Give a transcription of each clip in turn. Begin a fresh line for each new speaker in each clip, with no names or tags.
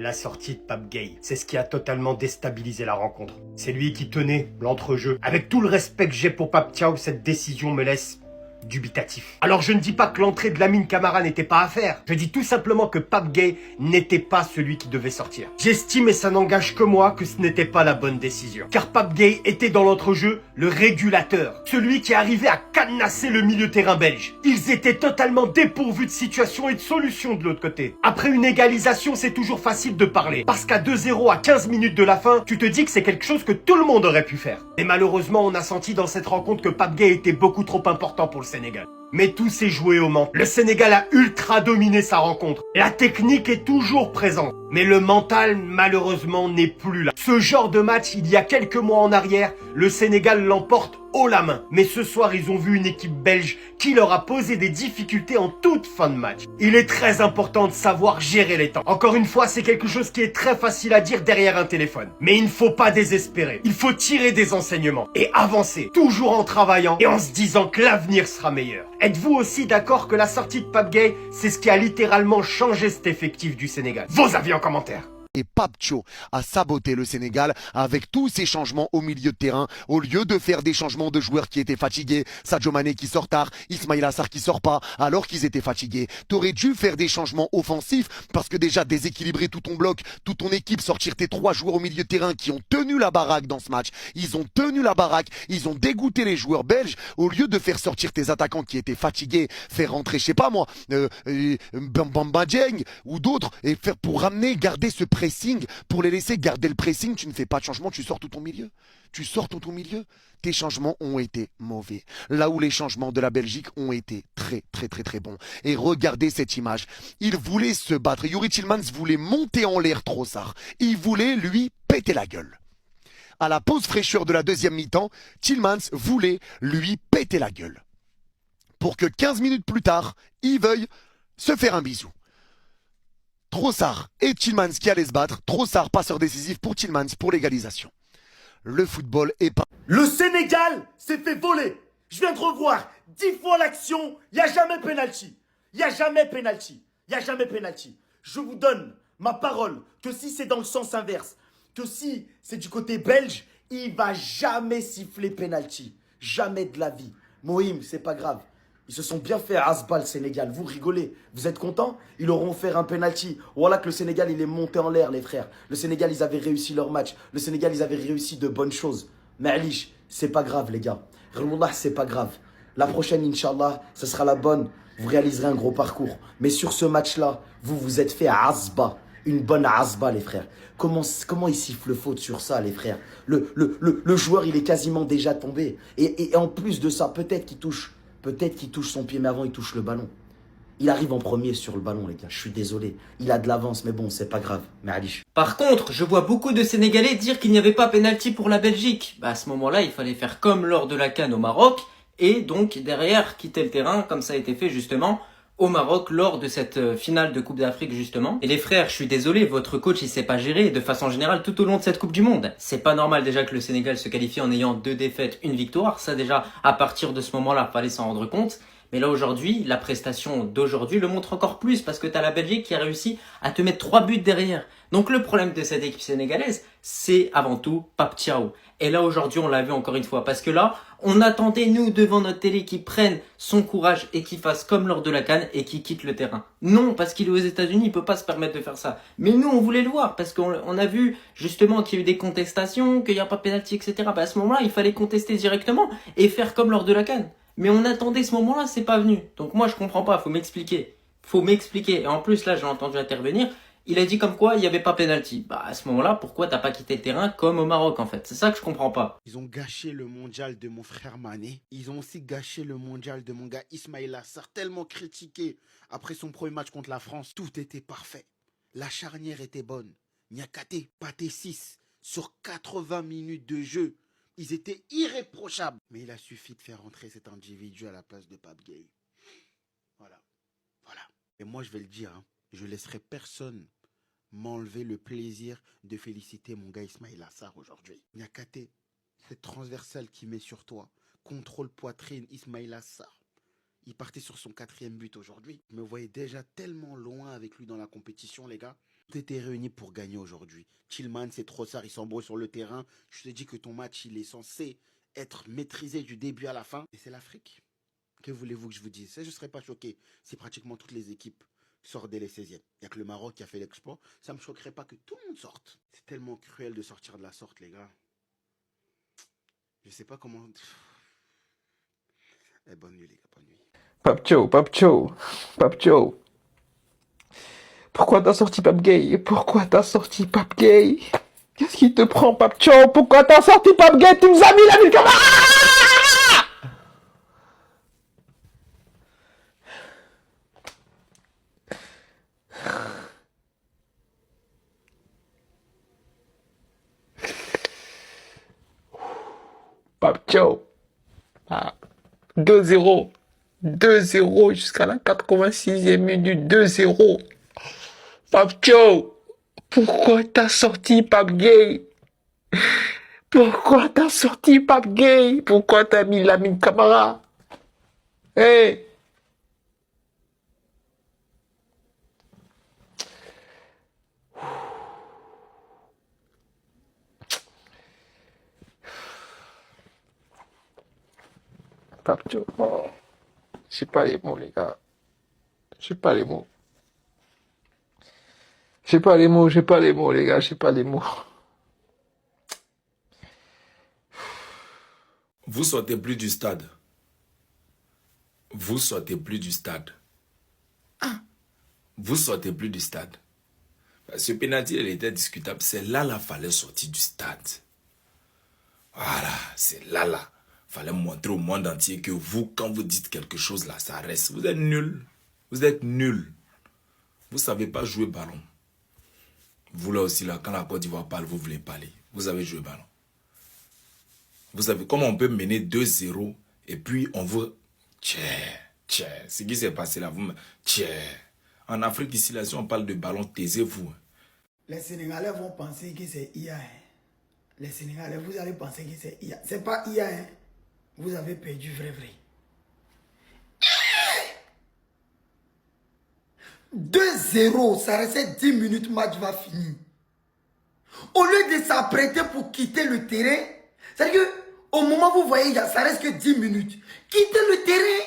La sortie de Pape Gueye, c'est ce qui a totalement déstabilisé la rencontre. C'est lui qui tenait l'entrejeu. Avec tout le respect que j'ai pour Pape Thiaw, cette décision me laisse dubitatif. Alors je ne dis pas que l'entrée de Lamine Camara n'était pas à faire. Je dis tout simplement que Pape Gueye n'était pas celui qui devait sortir. J'estime, et ça n'engage que moi, que ce n'était pas la bonne décision. Car Pape Gueye était dans l'entrejeu le régulateur. Celui qui arrivait à cadenasser le milieu terrain belge. Ils étaient totalement dépourvus de situation et de solution de l'autre côté. Après une égalisation, c'est toujours facile de parler. Parce qu'à 2-0 à 15 minutes de la fin, tu te dis que c'est quelque chose que tout le monde aurait pu faire. Et malheureusement, on a senti dans cette rencontre que Pape Gueye était beaucoup trop important pour le Sénégal. Mais tout s'est joué au Mans. Le Sénégal a ultra dominé sa rencontre. La technique est toujours présente. Mais le mental, malheureusement, n'est plus là. Ce genre de match, il y a quelques mois en arrière, le Sénégal l'emporte haut la main. Mais ce soir, ils ont vu une équipe belge qui leur a posé des difficultés en toute fin de match. Il est très important de savoir gérer les temps. Encore une fois, c'est quelque chose qui est très facile à dire derrière un téléphone. Mais il ne faut pas désespérer. Il faut tirer des enseignements et avancer, toujours en travaillant et en se disant que l'avenir sera meilleur. Êtes-vous aussi d'accord que la sortie de Pape Gueye, c'est ce qui a littéralement changé cet effectif du Sénégal? Vos avis en commentaire.
Et Pape Thiaw a saboté le Sénégal avec tous ces changements au milieu de terrain. Au lieu de faire des changements de joueurs qui étaient fatigués, Sadio Mané qui sort tard, Ismaïla Sarr qui sort pas alors qu'ils étaient fatigués. T'aurais dû faire des changements offensifs parce que déjà déséquilibrer tout ton bloc, toute ton équipe, sortir tes 3 joueurs au milieu de terrain qui ont tenu la baraque dans ce match. Ils ont tenu la baraque, ils ont dégoûté les joueurs belges. Au lieu de faire sortir tes attaquants qui étaient fatigués, faire rentrer, je sais pas moi, Bamba Dieng ou d'autres et faire pour ramener, garder ce pressing, pour les laisser garder le pressing, tu ne fais pas de changement, tu sors tout ton milieu. Tu sors tout ton milieu. Tes changements ont été mauvais. Là où les changements de la Belgique ont été très bons. Et regardez cette image. Il voulait se battre. Youri Tillmans voulait monter en l'air Trossard. Il voulait lui péter la gueule. À la pause fraîcheur de la deuxième mi-temps, Tillmans voulait lui péter la gueule. Pour que 15 minutes plus tard, il veuille se faire un bisou. Trossard et Tillmans qui allaient se battre. Trossard, passeur décisif pour Tillmans pour l'égalisation. Le football est pas...
Le Sénégal s'est fait voler. Je viens de revoir 10 fois l'action. Il n'y a jamais penalty. Il n'y a jamais penalty. Il n'y a jamais penalty. Je vous donne ma parole que si c'est dans le sens inverse, que si c'est du côté belge, il va jamais siffler penalty. Jamais de la vie. Mohim, c'est pas grave. Ils se sont bien fait à Asbal, le Sénégal. Vous rigolez. Vous êtes contents? Ils auront fait un penalty. Voilà que le Sénégal, il est monté en l'air, les frères. Le Sénégal, ils avaient réussi leur match. Le Sénégal, ils avaient réussi de bonnes choses. Mais Alish, c'est pas grave, les gars. Wallah, c'est pas grave. La prochaine, Inch'Allah, ce sera la bonne. Vous réaliserez un gros parcours. Mais sur ce match-là, vous vous êtes fait à Asba. Une bonne Asba, les frères. Comment il siffle faute sur ça, les frères? Le joueur, il est quasiment déjà tombé. Et en plus de ça, peut-être qu'il touche son pied, mais avant, il touche le ballon. Il arrive en premier sur le ballon, les gars. Je suis désolé. Il a de l'avance, mais bon, c'est pas grave. Mais Alish.
Par contre, je vois beaucoup de Sénégalais dire qu'il n'y avait pas pénalty pour la Belgique. Bah, à ce moment-là, il fallait faire comme lors de la CAN au Maroc, et donc derrière quitter le terrain, comme ça a été fait justement au Maroc lors de cette finale de Coupe d'Afrique justement. Et les frères, je suis désolé, votre coach il sait pas gérer de façon générale tout au long de cette Coupe du Monde. C'est pas normal déjà que le Sénégal se qualifie en ayant 2 défaites, 1 victoire. Ça déjà, à partir de ce moment-là, fallait s'en rendre compte. Mais là aujourd'hui, la prestation d'aujourd'hui le montre encore plus parce que t'as la Belgique qui a réussi à te mettre 3 buts derrière. Donc le problème de cette équipe sénégalaise, c'est avant tout Pape Thiaw. Et là aujourd'hui, on l'a vu encore une fois parce que là, on attendait nous devant notre télé qu'il prenne son courage et qu'il fasse comme lors de la CAN et qu'il quitte le terrain. Non, parce qu'il est aux États-Unis, il peut pas se permettre de faire ça. Mais nous, on voulait le voir parce qu'on a vu justement qu'il y a eu des contestations, qu'il n'y a pas pénalty, etc. Bah, à ce moment-là, il fallait contester directement et faire comme lors de la CAN. Mais on attendait ce moment-là, c'est pas venu. Donc moi, je comprends pas, faut m'expliquer. Faut m'expliquer. Et en plus, là, j'ai entendu intervenir. Il a dit comme quoi il n'y avait pas pénalty. Bah, à ce moment-là, pourquoi t'as pas quitté le terrain comme au Maroc, en fait? C'est ça que je comprends pas.
Ils ont gâché le mondial de mon frère Mané. Ils ont aussi gâché le mondial de mon gars Ismaïla Sarr, tellement critiqué après son premier match contre la France. Tout était parfait. La charnière était bonne. Niakate, Pathé 6 sur 80 minutes de jeu. Ils étaient irréprochables. Mais il a suffi de faire entrer cet individu à la place de Pape Gueye. Voilà. Voilà. Et moi, je vais le dire, hein, je laisserai personne m'enlever le plaisir de féliciter mon gars Ismaïla Sarr aujourd'hui. Niakate, cette transversale qu'il met sur toi, contrôle poitrine, Ismaïla Sarr. Il partait sur son 4e but aujourd'hui. Je me voyais déjà tellement loin avec lui dans la compétition, les gars. Tout était réuni pour gagner aujourd'hui. Tillman, c'est Trossard, ils sont beaux sur le terrain. Je te dis que ton match, il est censé être maîtrisé du début à la fin. Et c'est l'Afrique. Que voulez-vous que je vous dise? Je ne serais pas choqué si pratiquement toutes les équipes sortent dès les 16e. Il n'y a que le Maroc qui a fait l'exploit. Ça ne me choquerait pas que tout le monde sorte. C'est tellement cruel de sortir de la sorte, les gars. Je sais pas comment... bonne nuit, les gars, bonne nuit.
Pape Joe. Pourquoi t'as sorti Pape Gay? Pourquoi t'as sorti Pape Gay? Qu'est-ce qui te prend, Pape Joe? Pourquoi t'as sorti Pape Gay? Tu nous as mis la mine comme... Pape Joe. 2-0. 2-0 jusqu'à la 86e minute. 2-0. Pape Joe. Pourquoi t'as sorti Pape Gay? Pourquoi t'as sorti Pape Gay? Pourquoi t'as mis Lamine Camara? Hey! Pape Joe. Oh. J'ai pas les mots, les gars. J'ai pas les mots. J'ai pas les mots, les gars. J'ai pas les mots.
Vous sortez plus du stade. Vous sortez plus du stade. Vous sortez plus du stade. Ce pénalty, il était discutable. C'est là, fallait sortir du stade. Voilà, c'est là. Fallait montrer au monde entier que vous, quand vous dites quelque chose là, ça reste. Vous êtes nuls. Vous êtes nuls. Vous savez pas jouer ballon. Vous là aussi, là, quand la Côte d'Ivoire parle, vous voulez parler. Vous avez joué ballon. Vous savez comment on peut mener 2-0 et puis on vous... Ce qui s'est passé là, vous... En Afrique ici, là, si on parle de ballon, taisez-vous.
Les Sénégalais vont penser que c'est IA. Les Sénégalais, vous allez penser que c'est IA. C'est pas IA. Vous avez perdu vrai. 2-0, ça restait 10 minutes, match va finir. Au lieu de s'apprêter pour quitter le terrain, c'est-à-dire qu'au moment où vous voyez, ça reste que 10 minutes. Quittez le terrain.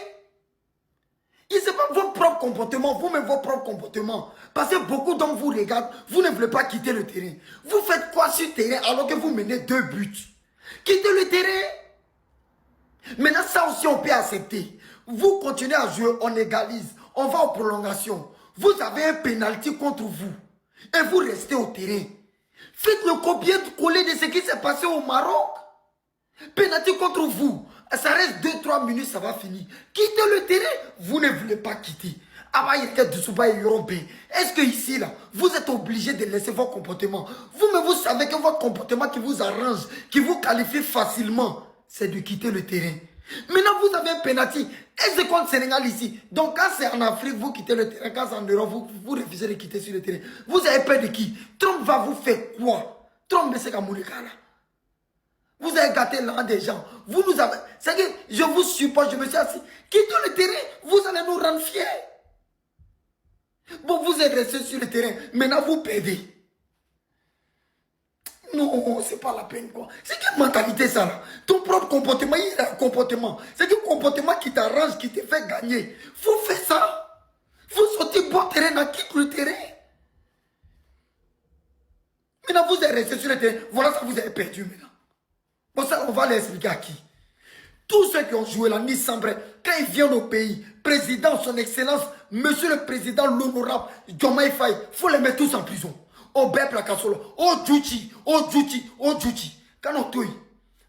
Il n'est pas votre propre comportement, vous-même votre propre comportement. Parce que beaucoup d'hommes vous regardent, vous ne voulez pas quitter le terrain. Vous faites quoi sur le terrain alors que vous menez 2 buts? Quittez le terrain. Maintenant, ça aussi, on peut accepter. Vous continuez à jouer, on égalise, on va en prolongation. Vous avez un pénalty contre vous et vous restez au terrain. Faites le copier-coller de ce qui s'est passé au Maroc. Pénalty contre vous. Ça reste 2-3 minutes, ça va finir. Quittez le terrain, vous ne voulez pas quitter. Est-ce que ici, là, vous êtes obligé de laisser votre comportement? Vous-même, vous savez que votre comportement qui vous arrange, qui vous qualifie facilement, c'est de quitter le terrain. Maintenant, vous avez un penalty. Et c'est contre Sénégal ici. Donc, quand c'est en Afrique, vous quittez le terrain. Quand c'est en Europe, vous refusez de quitter sur le terrain. Vous avez peur de qui? Trump va vous faire quoi? Trump, c'est comme là. Vous avez gâté l'an des gens. Vous nous avez... C'est que je vous supporte, je me suis assis. Quittez le terrain, vous allez nous rendre fiers. Bon, vous êtes resté sur le terrain. Maintenant, vous perdez. Non, c'est pas la peine, quoi. C'est quelle mentalité, ça, là? Ton propre comportement, il a un comportement. C'est quel comportement qui t'arrange, qui te fait gagner. Vous faites ça. Vous sortez bon terrain, quitte le terrain. Maintenant, vous êtes resté sur le terrain. Voilà ça, vous avez perdu, maintenant. Bon, ça, on va l'expliquer à qui? Tous ceux qui ont joué la Nice Sambre, quand ils viennent au pays, président, son excellence, monsieur le président, l'honorable, Diomaye Faye, il faut les mettre tous en prison. Au Bepla Kasolo, au Djouchi. Quand on touille,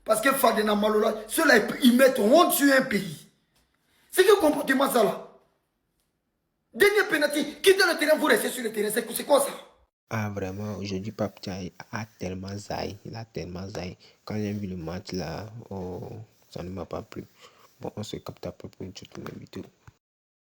parce que Fadena Malola, ceux-là, ils mettent honte sur un pays. C'est quel comportement ça là? Dernier penalty, quittez le terrain, vous restez sur le terrain, c'est quoi ça?
Ah vraiment, aujourd'hui Pape Thiaw a tellement zaï, Quand j'ai vu le match là, oh, ça ne m'a pas plu. Bon, on se capte après pour une toute nouvelle vidéo.